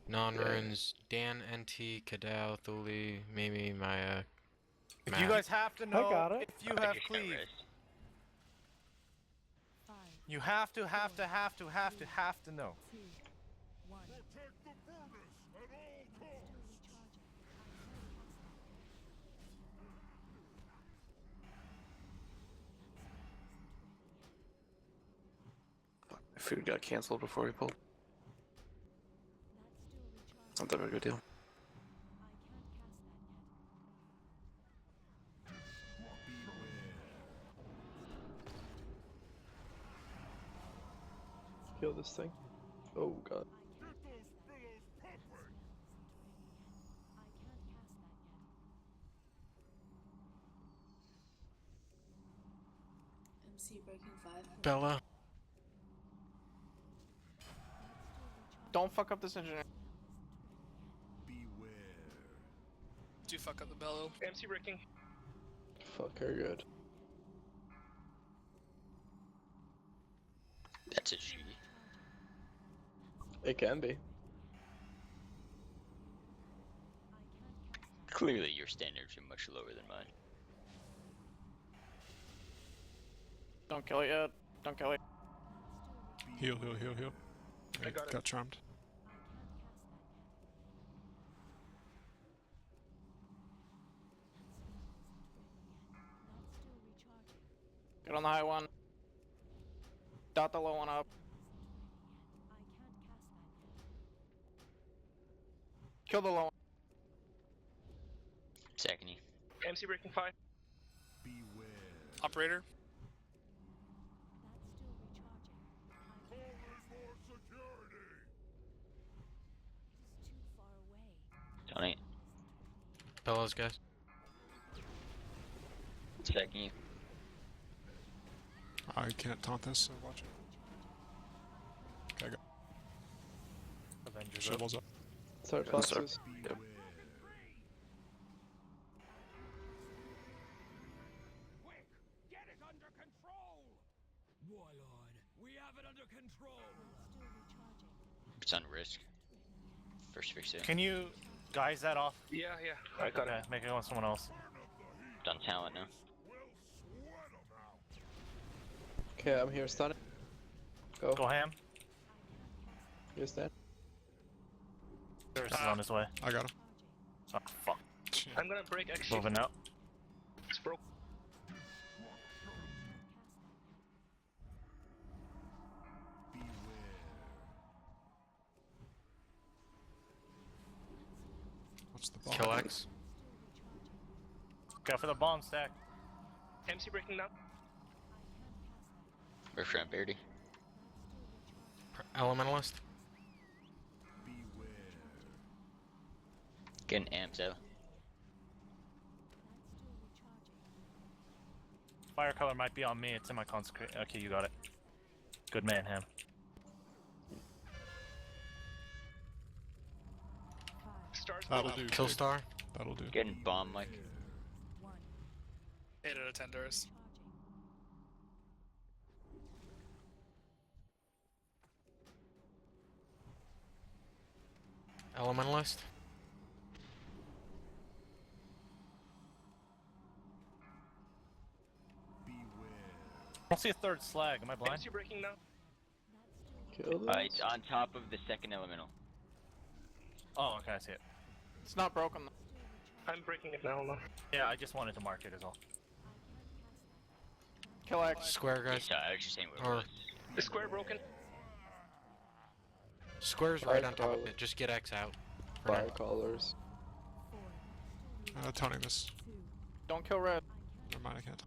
Non-runes, Dan, NT, Kadao, Thuli, Mimi, Maya, If Matt. you guys have to know, I got it. if you I have just got cleave, rest. you have to know. Protect the furnace at all costs! My food got canceled before we pulled. It's not that big of a deal. Kill this thing. Oh god. Get those billows pumping! MC breaking 5. Bella. Don't fuck up this engineer. Beware. Do fuck up the bellow. MC breaking. Fuck her good. That's a G. It can be. Clearly your standards are much lower than mine. Don't kill it yet. Don't kill it. Heal. I got it. Charmed. Get on the high one. Dot the low one up. Kill the low one. Second you. MC breaking 5. Beware. Operator. Calling for security! Tony. Bella's guys. Second you. I can't taunt this, so watch it. Okay, go. Avengers. Shovels up. Start Yeah, start. classes. Yep. Quick! Get it under control! Warlord, we have it under control! It's on risk. First fix it. Can you guys that off? Yeah. I got Okay, it. make it on someone else. Done talent now. We'll sweat 'em out! Okay, I'm here. Stun it. Go. Go ham. You're stand. There's on his way. I got him. Oh, fuck. I'm gonna break X. Moving out. It's broke. What's the ball? Kill X. Go for the bomb stack. MC breaking now. Reframe Beardy. Elementalist. Getting amped out. Fire color might be on me. It's in my consecrate. Okay, you got it. Good man, ham. Stars. That'll do. Kill Jake. Star. That'll do. Getting bomb like. 8 out of 10 doors. Elementalist. I don't see a third slag. Am I blind? MC breaking now. Kill this. It's on top of the second elemental. Oh, okay, I see it. It's not broken. I'm breaking it now. Yeah, I just wanted to mark it as well. Kill X. Square guys. I was just saying what it Or was. The square broken. square's right on top of it. Just get X out. For now. Fire callers. Taunting this. Don't kill red. Never mind, I can't.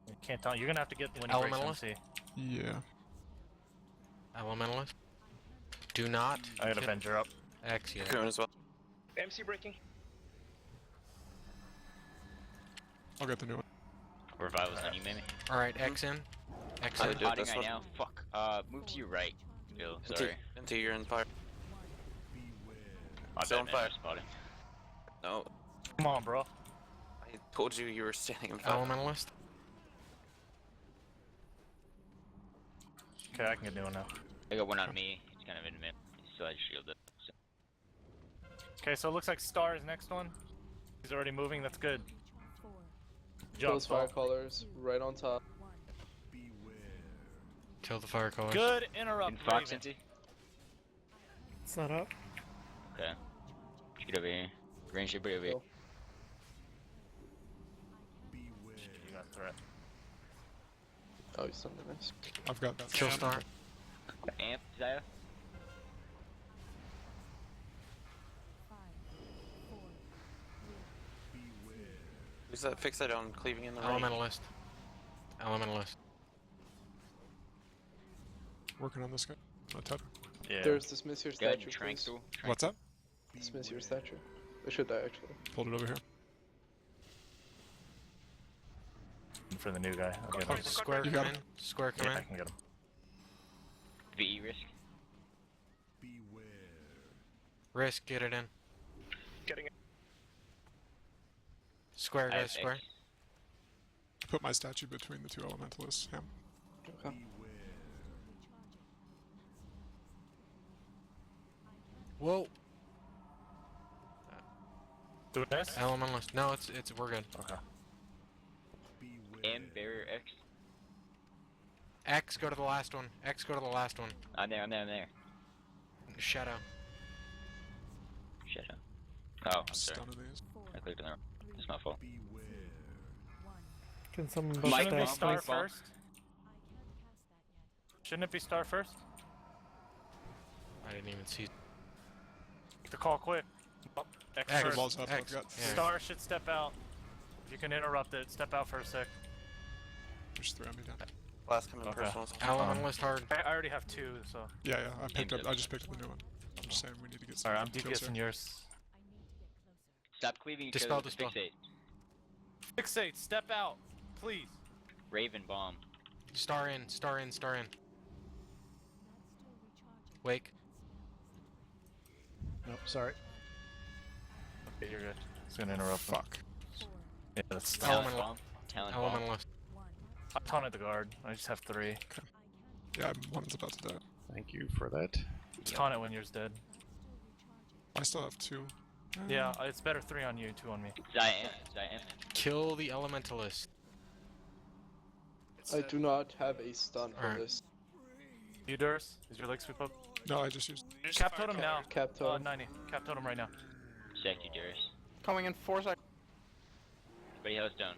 You can't tell. You're gonna have to get when he breaks Elementalist? MC. Yeah. Elementalist. Do not. I got kill Avenger up. X yet. Cocoon as well. MC breaking. I'll get the new one. Revival's on you, maybe. Alright, X in. X I in. do it Potting this right one. now. Fuck. Move to your right, Bill. Sorry. Into you're in fire. My Still bad, on man. fire. I spotted. No. Come on, bro. I told you you were standing in fire. Elementalist. Okay, I can get new one now. I got one on me. He's kind of in mid. He still has shield up. So. Okay, so it looks like Star is next one. He's already moving, that's good. Kill Jump, those fire Saul. callers right on top. Kill the fire colors. Good interrupt, In Fox, Raven. NT. It's not up. Okay. Get over here. Range your over here. Go. You got threat. Oh, he's done the nice. I've got that. Kill Star. Amp, Zaya. Who's that fixate on cleaving in the range? Elementalist. Elementalist. Working on this guy. I'm gonna Yeah. There's dismiss your Go ahead statue, and please. tranquil. What's up? Dismiss your statue. It should die actually. Pulled it over here. For the new guy. I'll get him. Square You come got in. Square come Yeah, I in. can get him. VE risk. Risk, get it in. Getting it. Square, I have guys, square. X. Put my statue between the two elementalists. Yeah. Okay. Whoa. Do this? Elementalist. No, we're good. Okay. M, barrier X. X, go to the last one. X, go to the last one. I'm there, I'm there, I'm there. Shadow. Shut up. Oh, I'm sorry. Stun of these. I clicked on the wrong. It's my fault. Can someone Mike, buff Shouldn't it be bomb, Star Mike, bomb. first? Shouldn't it be Star first? I didn't even see. The call quick. Oh, X X. first. Balls up. X. I've got Yeah. Star should step out. If you can interrupt it, step out for a sec. Just throw me down. Last coming Okay. personals. Elementalist hard. I already have two, so. Yeah, yeah. I just picked up the new one. I'm just saying we need to get some Alright, I'm kills DPSing here. yours. Stop cleaving each Dispel, other with the dispel. fixate. Fixate, step out, please. Raven bomb. Star in, star in, star in. Wake. Nope, sorry. Okay, you're good. It's gonna interrupt. them. Fuck. Yeah, that's Talent Elemental. bomb. Talent bomb. Elementalist. I taunted the guard. I just have 3. Yeah, one's about to die. Thank you for that. Just taunt it when yours dead. I still have 2. Yeah, it's better 3 on you, 2 on me. Zaya Amp. Zaya Amp. Kill the Elementalist. I do not have a stun for Alright. this. You Durs? Is your leg sweep up? No, I just used. Cap totem now. Cap totem. 90. Cap totem right now. Check you, Darius. Coming in 4 seconds. Everybody else down.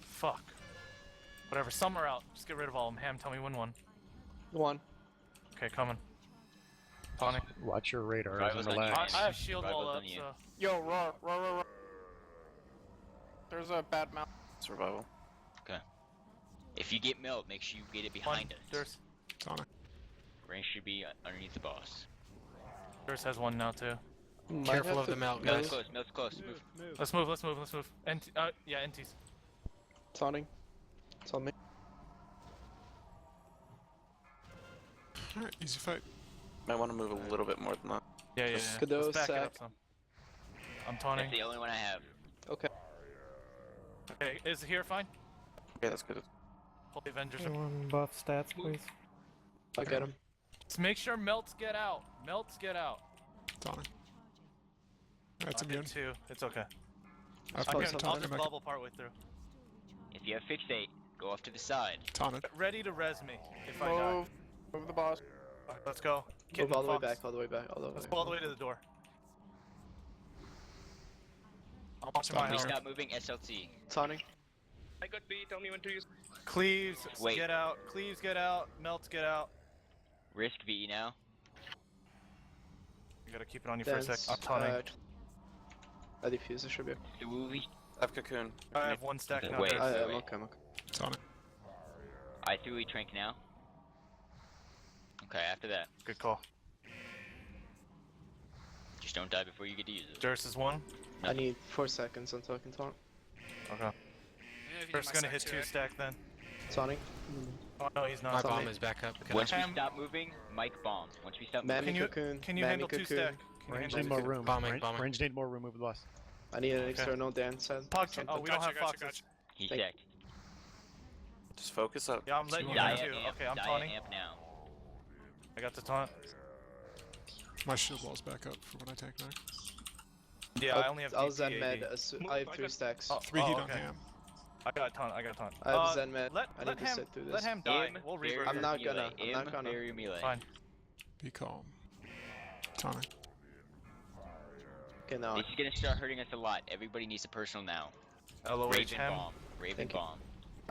Fuck. Whatever, some are out. Just get rid of all of them. Ham, tell me when one. One. Okay, coming. Taunting. Watch your radar Right, and was on relax. I have shield Right, wall well up, done, you. so. Yo, roar, roar, roar, roar. There's a bad mount. Survival. If you get melt, make sure you get it behind us. Durs. Tonic. Range should be underneath the boss. Durs has one now, too. Might Careful have of to the melt, move. guys. Melt's close. Move. Let's move, let's move, let's move. Yeah, NTs. Taunting. It's on me. Alright, easy fight. Might want to move a little bit more than that. Yeah, yeah, yeah. Cadeau, Let's back it up sack. some. I'm taunting. That's the only one I have. Okay. Okay, is here fine? Okay, that's good. Holy Avengers are. Anyone buff stats, please? I get him. Just make sure melts get out. Melts get out. Tonic. That's I immune. hit 2. It's okay. I've I'll got just- I'll tonic. just bubble partway through. If you have fixate, go off to the side. Tonic. Ready to res me if I die. Move. Move the boss. Let's go. Move Kitten all the way Fox. back, all the way back, all the way Let's back. go all the way to the door. I'll watch Stop my When we Alright. stop moving, SLT. Taunting. I got B, tell me when to use. Cleaves, Wait. get out. Cleaves, get out. Melts, get out. Risk VE now. You gotta keep it on you for a Dance. sec. I'm taunting. I defuse, it should be okay. The Wooly. I have cocoon. I have 1 stack now. Wait. Durs. I am wait. okay, I'm okay. Tonic. I 3 trank now. Okay, after that. Good call. Just don't die before you get to use it. Durs is 1. I need 4 seconds until I can taunt. Okay. Yeah, if you First do my gonna hit stack 2 too, stack then. Taunting. Oh no, he's My not. bomb Something. is back up. Can Once we Ham- stop moving, Mike bomb. Once we stop Mammy Can you cocoon. can you Mammy handle 2 cocoon. stack? Can you Range handle need 2 more stack? room. Bombing, range, bombing. range need more room. Move the boss. I need an Okay. external dance set. Pog, something. oh, we don't have Gotcha, foxes. He Thank- checked. Just focus up. Yeah, I'm letting you Dia know too. amp. Okay, I'm Dia taunting. amp now. I got the taunt. My shield wall's back up for when I tank next. Yeah, I only have I'll DP Zen med. AD. I have 3 stacks. Oh, 3 heat on okay. ham. I got a ton. I have Zen med. Let I need to Ham, sit through let this. Ham die. Im, We'll barrier rebirth. I'm not melee. gonna, I'm not Im, gonna. barrier melee. Fine. Be calm. Tonic. Okay, now. This is gonna start hurting us a lot. Everybody needs a personal now. LOH Raven Ham. bomb. Raven Thank you. bomb.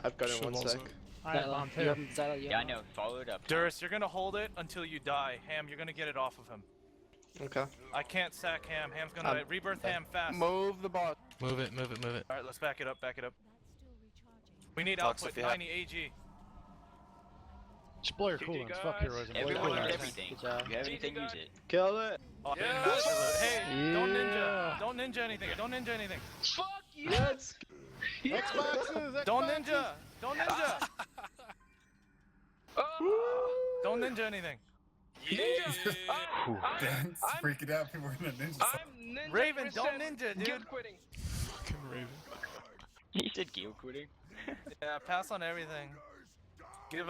I've got it in Shield 1 wall's sec. up. I have bomb too. Yeah, I know. Follow it up. Durst, you're gonna hold it until you die. Ham, you're gonna get it off of him. Okay. I can't sack Ham. Ham's gonna rebirth Ham fast. Move the boss. Move it, move it, move it. Alright, let's back it up, back it up. We need Fox, output, if you have- 90 AG. Just blow your GG, cooldowns. Fuck guys. heroes and blow your Everyone Nice. has cooldowns. everything. Good job. If you have anything, use it. Kill it. Oh, hey, don't ninja. Don't ninja anything. Don't ninja anything. Let's Xboxes! Don't ninja. Don't ninja. Don't ninja anything. Dan's freaking out. People are gonna ninja. Raven, don't ninja, dude. Fucking Raven. He said guild quitting. Yeah, pass on everything. Give